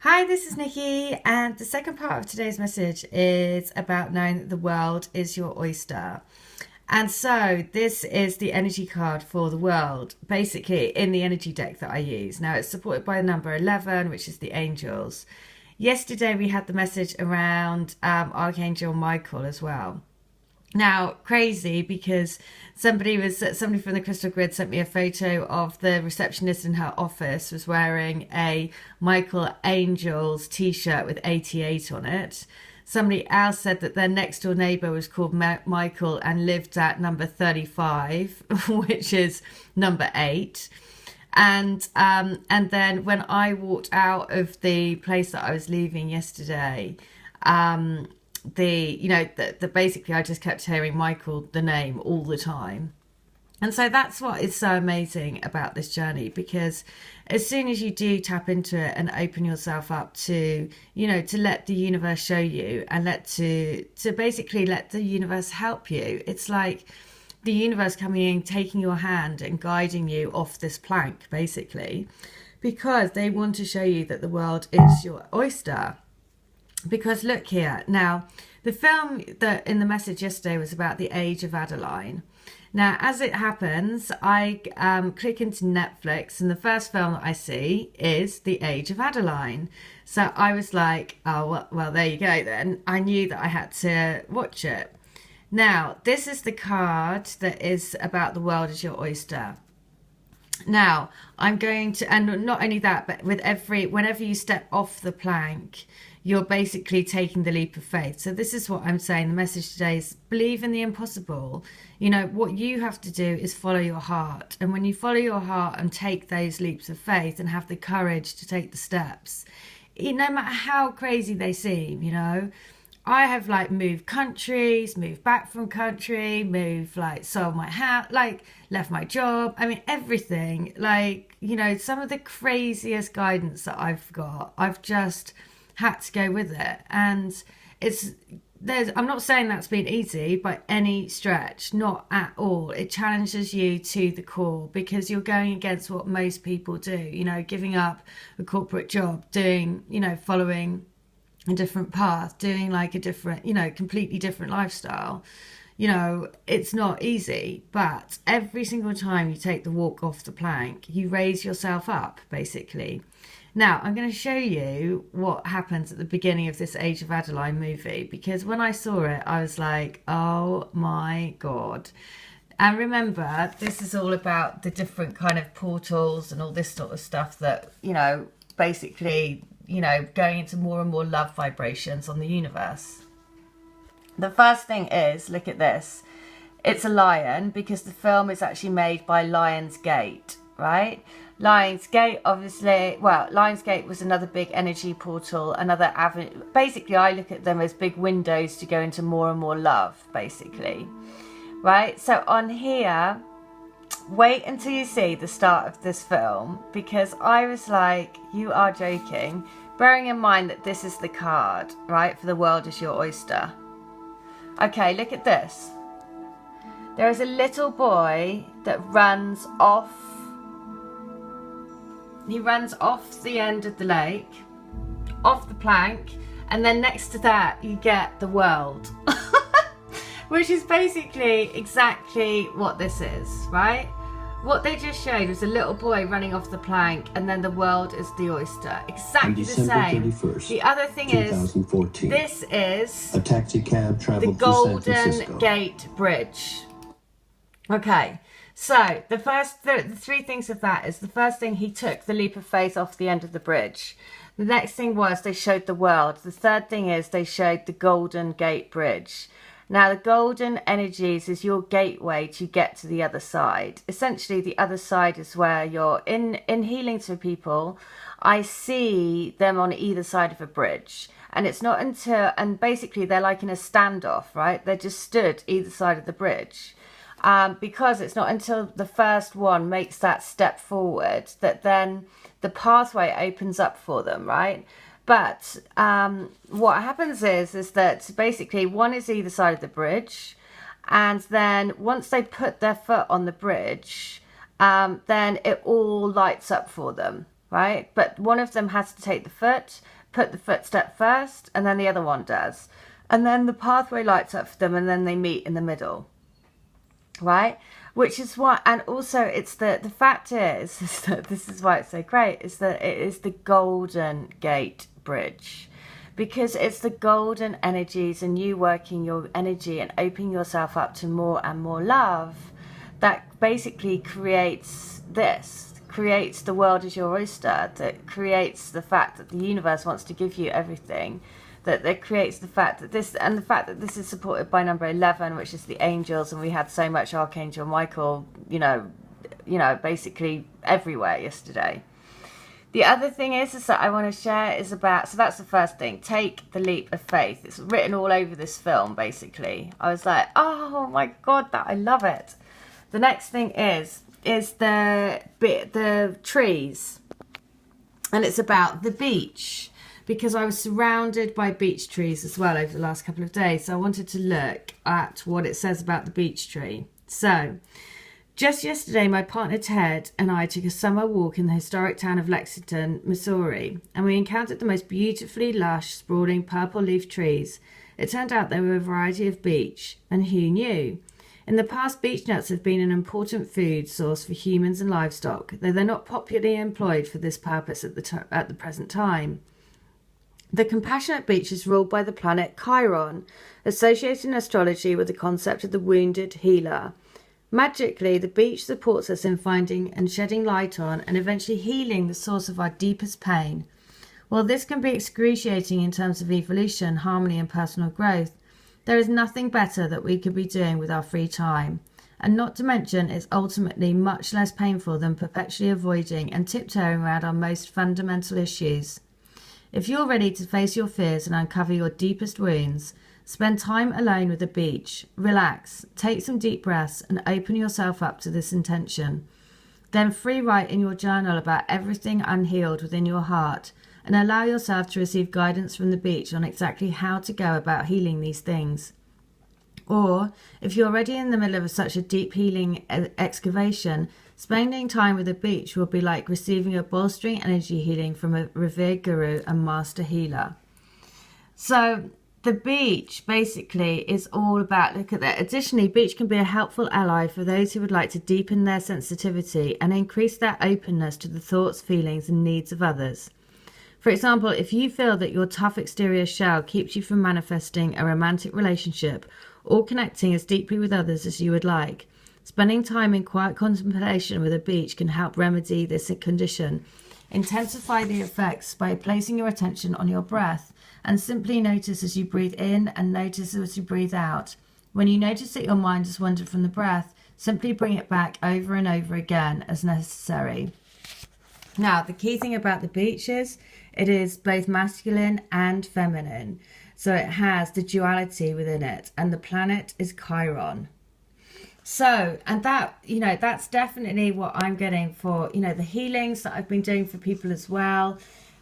Hi, this is Nikki, and the second part of today's message is about knowing that the world is your oyster. And so this is the energy card for the world, basically in the energy deck that I use. Now it's supported by the number 11, which is the angels. Yesterday we had the message around Archangel Michael as well. Now, crazy because somebody from the crystal grid sent me a photo of the receptionist in her office was wearing a Michael Angels t-shirt with 88 on it. Somebody else said that their next door neighbour was called Michael and lived at number 35, which is number 8. And then when I walked out of the place that I was leaving yesterday, basically I just kept hearing Michael, the name, all the time. And so that's what is so amazing about this journey, because as soon as you do tap into it and open yourself up to, to let the universe show you and to basically let the universe help you, it's like the universe coming in, taking your hand and guiding you off this plank, basically, because they want to show you that the world is your oyster. Because look here, now the film that in the message yesterday was about the age of Adeline. Now, as it happens, I click into Netflix and the first film that I see is The Age of Adeline. So I was like, oh, well, there you go then. I knew that I had to watch it. Now, this is the card that is about the world as your oyster. Now, I'm going to, and not only that, but whenever you step off the plank, you're basically taking the leap of faith. So this is what I'm saying. The message today is believe in the impossible. What you have to do is follow your heart. And when you follow your heart and take those leaps of faith and have the courage to take the steps, no matter how crazy they seem, I have moved countries, moved back from country, sold my house, left my job. I mean, everything, some of the craziest guidance that I've got, I've just had to go with it. And I'm not saying that's been easy by any stretch, not at all. It challenges you to the core because you're going against what most people do, giving up a corporate job, doing, following a different path, doing a different, completely different lifestyle. It's not easy, but every single time you take the walk off the plank, you raise yourself up, basically. Now, I'm going to show you what happens at the beginning of this Age of Adeline movie, because when I saw it, I was like, oh my God. And remember, this is all about the different kind of portals and all this sort of stuff that, basically, going into more and more love vibrations on the universe. The first thing is, look at this. It's a lion, because the film is actually made by Lionsgate, right? Lionsgate, obviously, Lionsgate was another big energy portal, another avenue. Basically, I look at them as big windows to go into more and more love, basically, right? So on here, wait until you see the start of this film, because I was like, you are joking. Bearing in mind that this is the card, right, for the world is your oyster. Okay, look at this. There is a little boy that runs off. He runs off the end of the lake, off the plank, and then next to that you get the world. Which is basically exactly what this is, right? What they just showed was a little boy running off the plank, and then the world is the oyster. Exactly the same. The other thing is, this is a taxi cab traveled the Golden Gate Bridge. Okay, so the three things of that is, the first thing, he took the leap of faith off the end of the bridge. The next thing was they showed the world. The third thing is they showed the Golden Gate Bridge. Now, the golden energies is your gateway to get to the other side. Essentially, the other side is where you're in healing to people. I see them on either side of a bridge. And it's not until, and basically they're like in a standoff, right? They're just stood either side of the bridge. Because it's not until the first one makes that step forward that then the pathway opens up for them, right? But what happens is that basically one is either side of the bridge, and then once they put their foot on the bridge, then it all lights up for them, right? But one of them has to take the foot, put the footstep first, and then the other one does. And then the pathway lights up for them, and then they meet in the middle, right? Which is why, and also it's the fact is that this is why it's so great, is that it is the Golden Gate Bridge. Because it's the golden energies and you working your energy and opening yourself up to more and more love that basically creates this, creates the world as your oyster, that creates the fact that the universe wants to give you everything, that creates the fact that this, and the fact that this is supported by number 11, which is the angels, and we had so much Archangel Michael, you know, basically everywhere yesterday. The other thing is that I want to share is about, so that's the first thing, take the leap of faith. It's written all over this film, basically. I was like, oh my God, that I love it. The next thing is the trees. And it's about the beach, because I was surrounded by beech trees as well over the last couple of days. So I wanted to look at what it says about the beech tree. So, just yesterday, my partner Ted and I took a summer walk in the historic town of Lexington, Missouri, and we encountered the most beautifully lush, sprawling purple leaf trees. It turned out they were a variety of beech, and who knew? In the past, beech nuts have been an important food source for humans and livestock, though they're not popularly employed for this purpose at the present time. The compassionate beech is ruled by the planet Chiron, associated in astrology with the concept of the wounded healer. Magically, the beech supports us in finding and shedding light on and eventually healing the source of our deepest pain. While this can be excruciating in terms of evolution, harmony and personal growth, there is nothing better that we could be doing with our free time. And not to mention, it's ultimately much less painful than perpetually avoiding and tiptoeing around our most fundamental issues. If you're ready to face your fears and uncover your deepest wounds, spend time alone with the beach, relax, take some deep breaths and open yourself up to this intention. Then free write in your journal about everything unhealed within your heart and allow yourself to receive guidance from the beach on exactly how to go about healing these things. Or, if you're already in the middle of such a deep healing excavation, spending time with the beach will be like receiving a bolstering energy healing from a revered guru and master healer. So, the beach basically is all about, look at that. Additionally, beach can be a helpful ally for those who would like to deepen their sensitivity and increase their openness to the thoughts, feelings and needs of others. For example, if you feel that your tough exterior shell keeps you from manifesting a romantic relationship or connecting as deeply with others as you would like, spending time in quiet contemplation with a beach can help remedy this condition. Intensify the effects by placing your attention on your breath and simply notice as you breathe in and notice as you breathe out. When you notice that your mind has wandered from the breath, simply bring it back over and over again as necessary. Now, the key thing about the beach is it is both masculine and feminine. So it has the duality within it, and the planet is Chiron. So, and that, you know, that's definitely what I'm getting for, you know, the healings that I've been doing for people as well.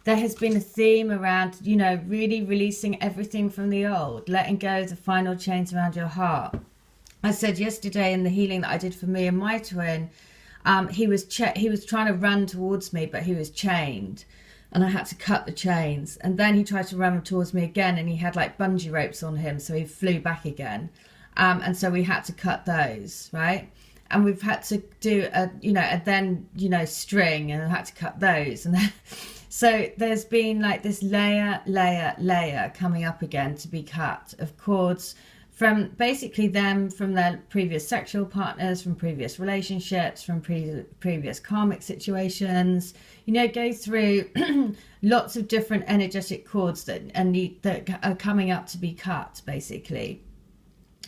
There has been a theme around, you know, really releasing everything from the old, letting go of the final chains around your heart. I said yesterday in the healing that I did for me and my twin, he was trying to run towards me, but he was chained. And I had to cut the chains. And then he tried to run towards me again, and he had like bungee ropes on him, so he flew back again. And so we had to cut those, right? And we've had to do string, and I had to cut those. And then, so there's been like this layer coming up again to be cut of cords from basically them, from their previous sexual partners, from previous relationships, from previous karmic situations. You know, go through lots of different energetic cords that are coming up to be cut, basically.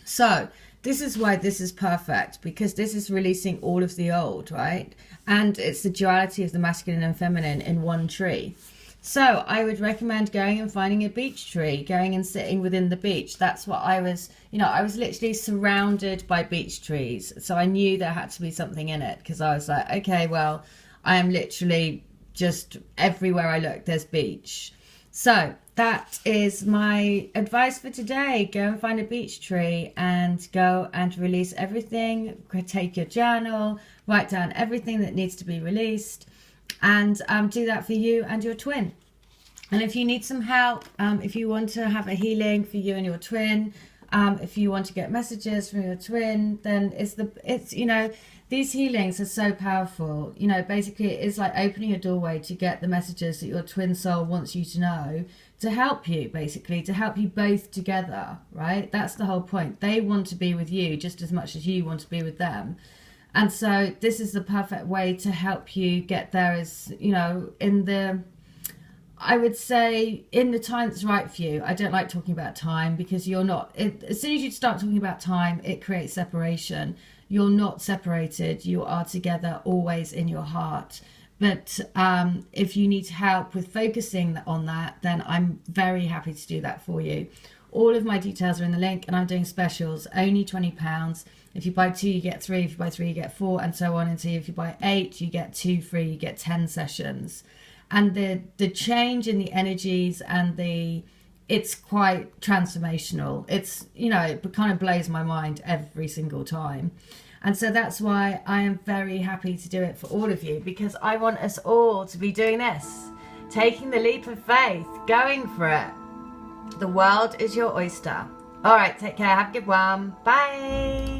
So this is why this is perfect, because this is releasing all of the old, right? And it's the duality of the masculine and feminine in one tree. So I would recommend going and finding a beech tree, going and sitting within the beech. That's what I was, I was literally surrounded by beech trees. So I knew there had to be something in it, because I was like, okay, well, I am literally just everywhere I look, there's beech. So that is my advice for today. Go and find a beech tree and go and release everything. Take your journal, write down everything that needs to be released. and do that for you and your twin. And if you need some help, if you want to have a healing for you and your twin, if you want to get messages from your twin, then it's you know, these healings are so powerful. You know, basically it's like opening a doorway to get the messages that your twin soul wants you to know, to help you, basically, to help you both together, right? That's the whole point. They want to be with you just as much as you want to be with them. And so this is the perfect way to help you get there, as, you know, I would say in the time that's right for you. I don't like talking about time because you're not, as soon as you start talking about time, it creates separation. You're not separated. You are together always in your heart. But if you need help with focusing on that, then I'm very happy to do that for you. All of my details are in the link, and I'm doing specials, only £20. If you buy 2, you get 3. If you buy 3, you get 4, and so on. And so if you buy 8, you get 2 free, you get 10 sessions. And the change in the energies and it's quite transformational. It's, you know, it kind of blows my mind every single time. And so that's why I am very happy to do it for all of you, because I want us all to be doing this, taking the leap of faith, going for it. The world is your oyster. All right, take care. Have a good one. Bye.